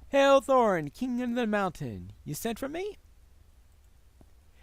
Hail Thorn, king of the mountain, you sent for me?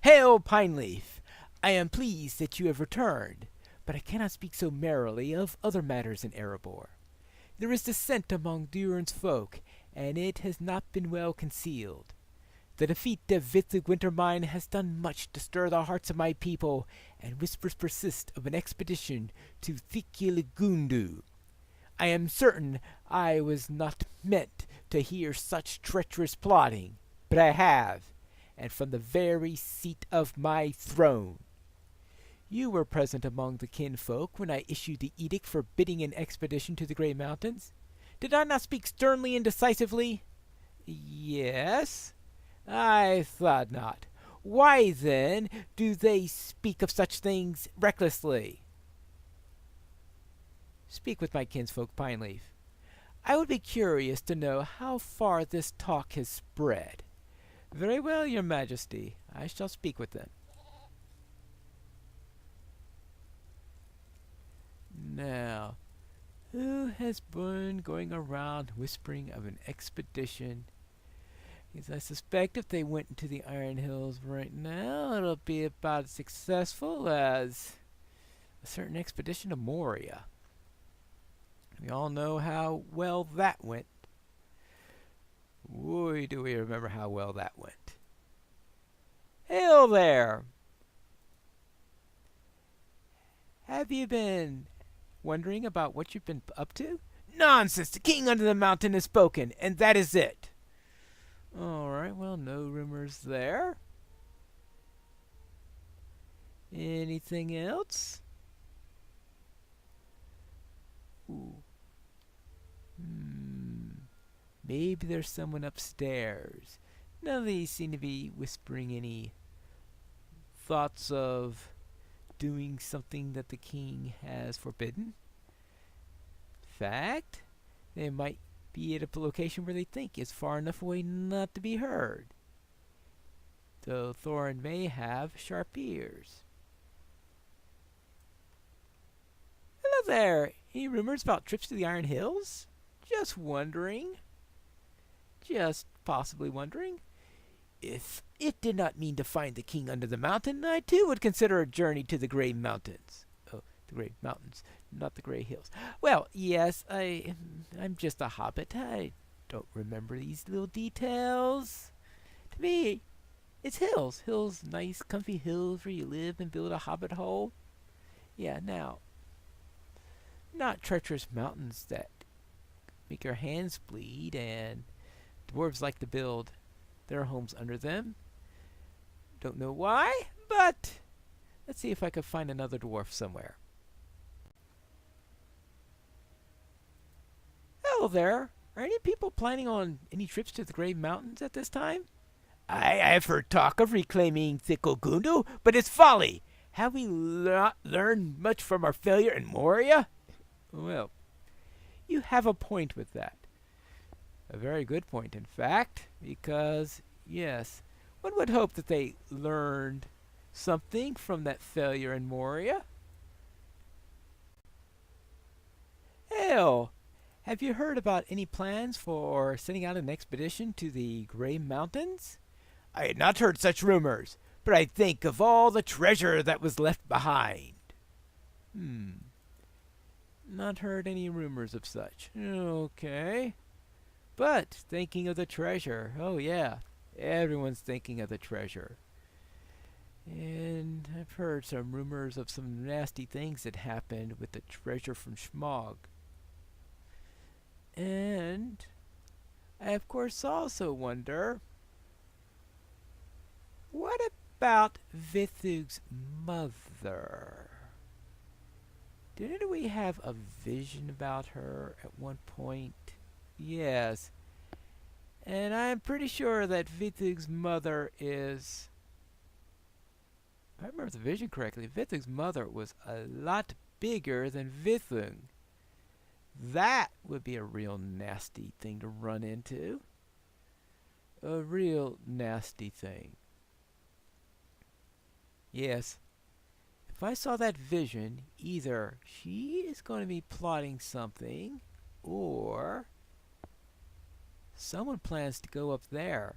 Hail Pineleaf, I am pleased that you have returned, but I cannot speak so merrily of other matters in Erebor. There is dissent among Durin's folk, and it has not been well concealed. The defeat of Vithig Wintermine has done much to stir the hearts of my people, and whispers persist of an expedition to Thikiligundu. I am certain I was not meant to hear such treacherous plotting, but I have, and from the very seat of my throne. You were present among the kinfolk when I issued the edict forbidding an expedition to the Grey Mountains. Did I not speak sternly and decisively? Yes, I thought not. Why, then, do they speak of such things recklessly? Speak with my kinsfolk, Pineleaf. I would be curious to know how far this talk has spread. Very well, your majesty. I shall speak with them. Now, who has been going around whispering of an expedition? Because I suspect if they went into the Iron Hills right now, it'll be about as successful as a certain expedition to Moria. We all know how well that went. Boy, do we remember how well that went. Hail there! Have you been wondering about what you've been up to? Nonsense! The king under the mountain has spoken, and that is it. Alright, well, no rumors there. Anything else? Ooh. Maybe there's someone upstairs. None of these seem to be whispering any thoughts of doing something that the king has forbidden. In fact, they might be at a location where they think is far enough away not to be heard. Though Thorin may have sharp ears. Hello there! Any rumors about trips to the Iron Hills? Just wondering. Just possibly wondering. If it did not mean to find the king under the mountain, I too would consider a journey to the Grey Mountains. Oh, the Grey Mountains, not the Grey Hills. Well, yes, I'm just a hobbit. I don't remember these little details. To me, it's hills. Hills, nice, comfy hills where you live and build a hobbit hole. Yeah, now, not treacherous mountains that make your hands bleed, and dwarves like to build their homes under them. Don't know why, but let's see if I can find another dwarf somewhere. Hello there. Are any people planning on any trips to the Grey Mountains at this time? I've heard talk of reclaiming Thikiligundu, but it's folly. Have we not learned much from our failure in Moria? Well, you have a point with that. A very good point, in fact, because, yes, one would hope that they learned something from that failure in Moria. Hell, have you heard about any plans for sending out an expedition to the Grey Mountains? I had not heard such rumors, but I think of all the treasure that was left behind. Not heard any rumors of such. Okay. But thinking of the treasure, oh yeah, everyone's thinking of the treasure. And I've heard some rumors of some nasty things that happened with the treasure from Schmog. And I of course also wonder, what about Vithug's mother? Didn't we have a vision about her at one point? Yes. And I'm pretty sure that Vithug's mother is... If I remember the vision correctly, Vithug's mother was a lot bigger than Vithung. That would be a real nasty thing to run into. A real nasty thing. Yes. If I saw that vision, either she is going to be plotting something, or Someone plans to go up there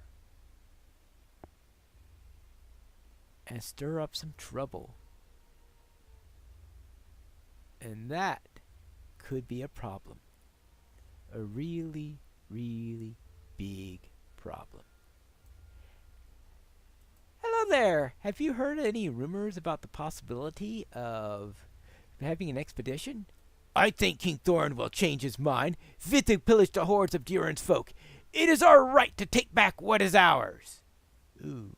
and stir up some trouble. And that could be a problem. A really, really big problem. Hello there! Have you heard any rumors about the possibility of having an expedition? I think King Thorin will change his mind, fit to pillage the hordes of Durin's folk. It is our right to take back what is ours. Ooh.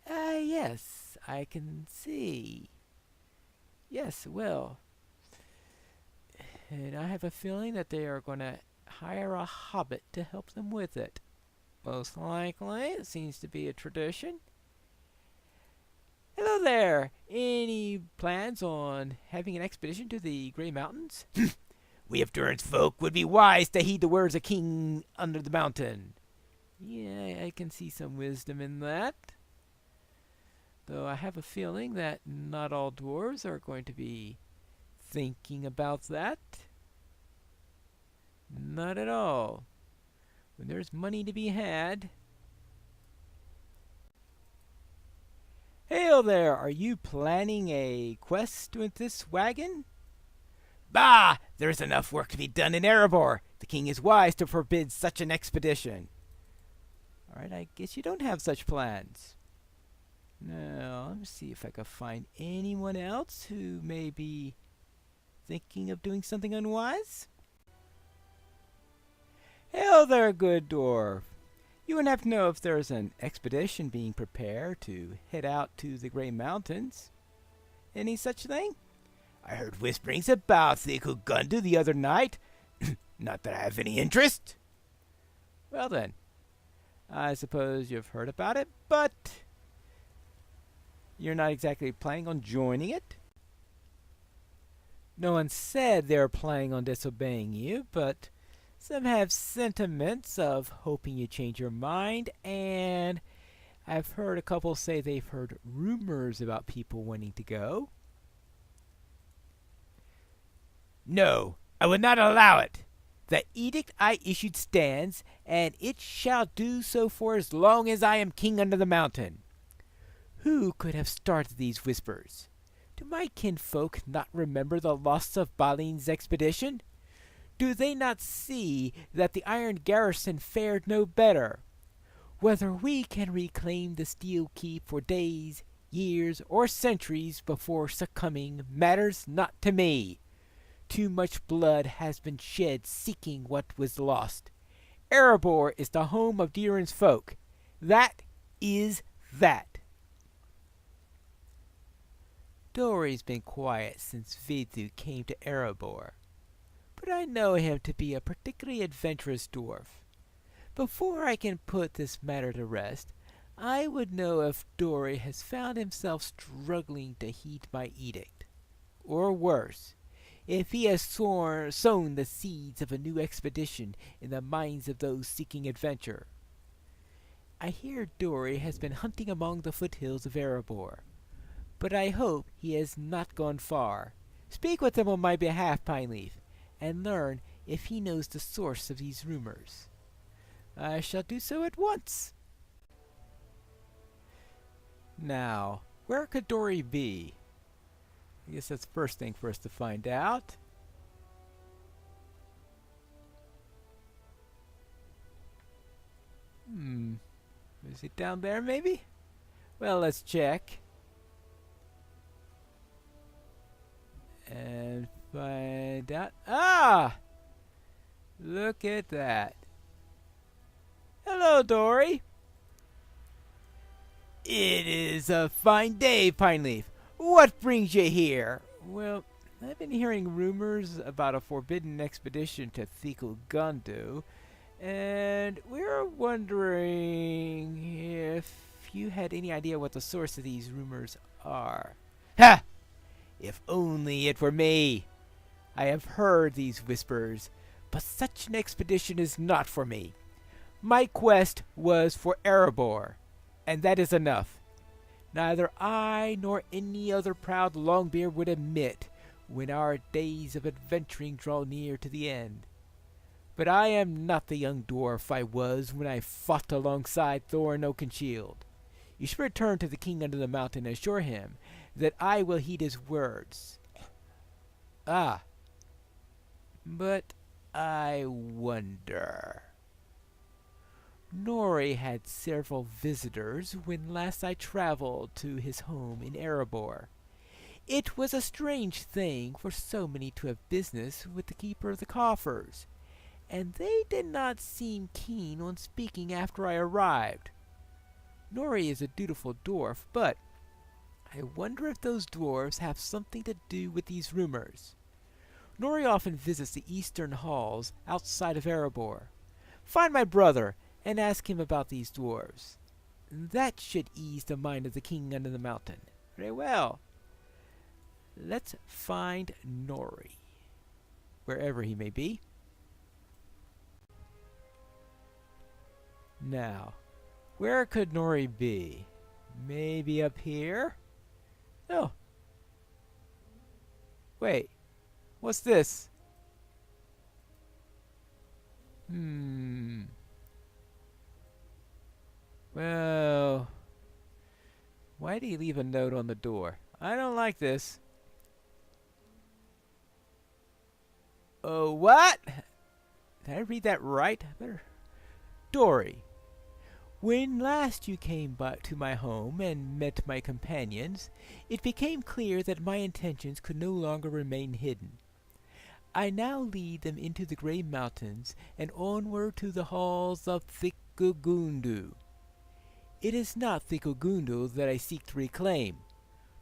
Yes, I can see. Yes, well. And I have a feeling that they are going to hire a hobbit to help them with it. Most likely, it seems to be a tradition. Hello there! Any plans on having an expedition to the Grey Mountains? We of Durin's folk would be wise to heed the words of King under the mountain. Yeah, I can see some wisdom in that. Though I have a feeling that not all dwarves are going to be thinking about that. Not at all. When there's money to be had. Hail there! Are you planning a quest with this wagon? Bah! There's enough work to be done in Erebor. The king is wise to forbid such an expedition. Alright, I guess you don't have such plans. Now, let me see if I can find anyone else who may be thinking of doing something unwise. Hail there, good dwarf. You wouldn't have to know if there's an expedition being prepared to head out to the Grey Mountains. Any such thing? I heard whisperings about Thickel Gundu the other night. Not that I have any interest. Well then, I suppose you've heard about it, but you're not exactly planning on joining it. No one said they're planning on disobeying you, but some have sentiments of hoping you change your mind, and I've heard a couple say they've heard rumors about people wanting to go. No, I would not allow it. The edict I issued stands, and it shall do so for as long as I am king under the mountain. Who could have started these whispers? Do my kinfolk not remember the loss of Balin's expedition? Do they not see that the iron garrison fared no better? Whether we can reclaim the steel keep for days, years, or centuries before succumbing matters not to me. Too much blood has been shed seeking what was lost. Erebor is the home of Durin's folk. That is that. Dori's been quiet since Vidhu came to Erebor, but I know him to be a particularly adventurous dwarf. Before I can put this matter to rest, I would know if Dori has found himself struggling to heed my edict, or worse, if he has sown the seeds of a new expedition in the minds of those seeking adventure. I hear Dori has been hunting among the foothills of Erebor, but I hope he has not gone far. Speak with him on my behalf, Pineleaf, and learn if he knows the source of these rumors. I shall do so at once. Now, where could Dori be? I guess that's the first thing for us to find out. Is it down there, maybe? Well, let's check. And find out. Ah! Look at that. Hello, Dori. It is a fine day, Pineleaf. What brings you here? Well, I've been hearing rumors about a forbidden expedition to Thickel Gundu, and we're wondering if you had any idea what the source of these rumors are. Ha! If only it were me! I have heard these whispers, but such an expedition is not for me. My quest was for Erebor, and that is enough. Neither I nor any other proud Longbeard would admit when our days of adventuring draw near to the end. But I am not the young dwarf I was when I fought alongside Thor and Oakenshield. You should return to the king under the mountain and assure him that I will heed his words. Ah, but I wonder. Nori had several visitors when last I traveled to his home in Erebor. It was a strange thing for so many to have business with the keeper of the coffers, and they did not seem keen on speaking after I arrived. Nori is a dutiful dwarf, but I wonder if those dwarves have something to do with these rumors. Nori often visits the eastern halls outside of Erebor. Find my brother and ask him about these dwarves. That should ease the mind of the king under the mountain. Very well. Let's find Nori, wherever he may be. Now, where could Nori be? Maybe up here? Oh. Wait. What's this? Well, why did he leave a note on the door? I don't like this. Oh, what? Did I read that right? Dory, when last you came to my home and met my companions, it became clear that my intentions could no longer remain hidden. I now lead them into the Grey Mountains and onward to the halls of Thickogundu. It is not Thickogundu that I seek to reclaim,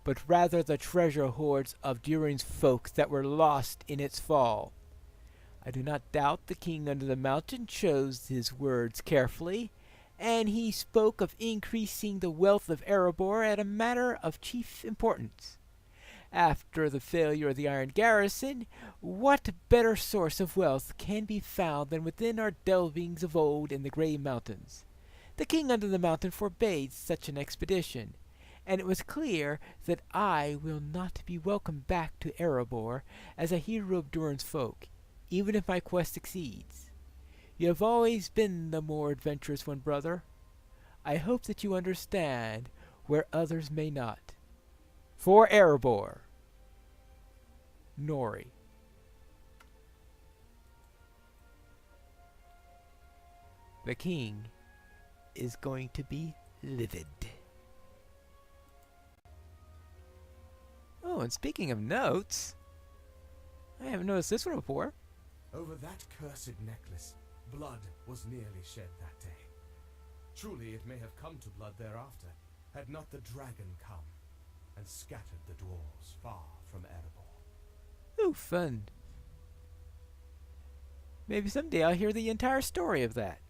but rather the treasure hoards of Durin's folk that were lost in its fall. I do not doubt the king under the mountain chose his words carefully, and he spoke of increasing the wealth of Erebor as a matter of chief importance. After the failure of the Iron Garrison, what better source of wealth can be found than within our delvings of old in the Grey Mountains? The king under the mountain forbade such an expedition, and it was clear that I will not be welcomed back to Erebor as a hero of Durin's folk, even if my quest succeeds. You have always been the more adventurous one, brother. I hope that you understand where others may not. For Erebor, Nori. The king is going to be livid. Oh, and speaking of notes, I haven't noticed this one before. Over that cursed necklace, blood was nearly shed that day. Truly it may have come to blood thereafter, had not the dragon come and scattered the dwarves far from Erebor. Ooh, fun. Maybe someday I'll hear the entire story of that.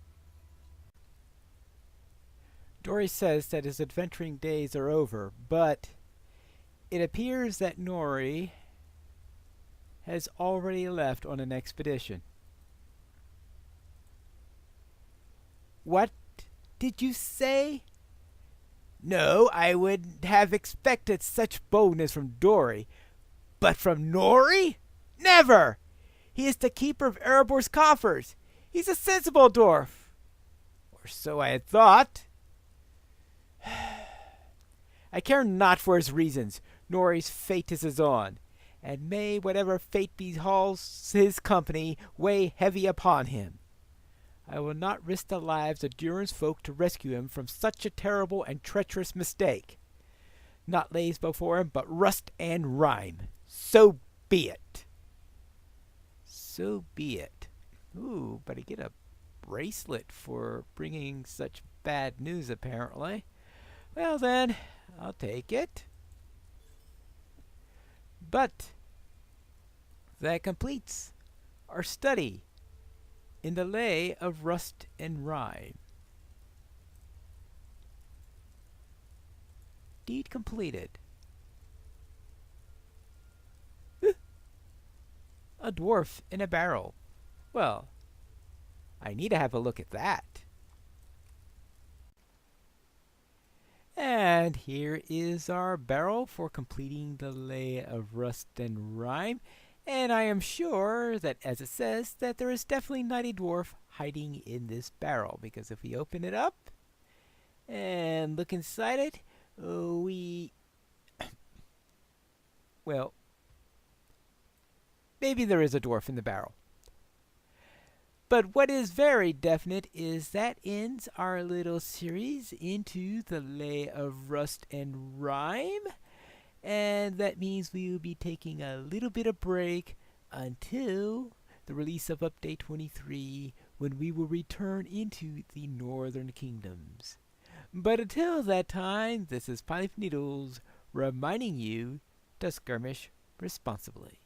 Dory says that his adventuring days are over, but it appears that Nori has already left on an expedition. What did you say? No, I wouldn't have expected such boldness from Dory, but from Nori? Never! He is the keeper of Erebor's coffers. He's a sensible dwarf. Or so I had thought. I care not for his reasons. Nori's fate is his own, and may whatever fate befalls his company weigh heavy upon him. I will not risk the lives of Durin's folk to rescue him from such a terrible and treacherous mistake. Not lays before him, but rust and rime. So be it. So be it. Ooh, but I get a bracelet for bringing such bad news, apparently. Well then, I'll take it. But that completes our study in the lay of Rust and Rime. Deed completed. A dwarf in a barrel. Well, I need to have a look at that. And here is our barrel for completing the lay of Rust and Rime. And I am sure that, as it says, that there is definitely not a dwarf hiding in this barrel, because if we open it up and look inside it, well, maybe there is a dwarf in the barrel. But what is very definite is that ends our little series into the Lay of Rust and Rime. And that means we will be taking a little bit of break until the release of Update 23, when we will return into the Northern Kingdoms. But until that time, this is Pineleaf Needles reminding you to skirmish responsibly.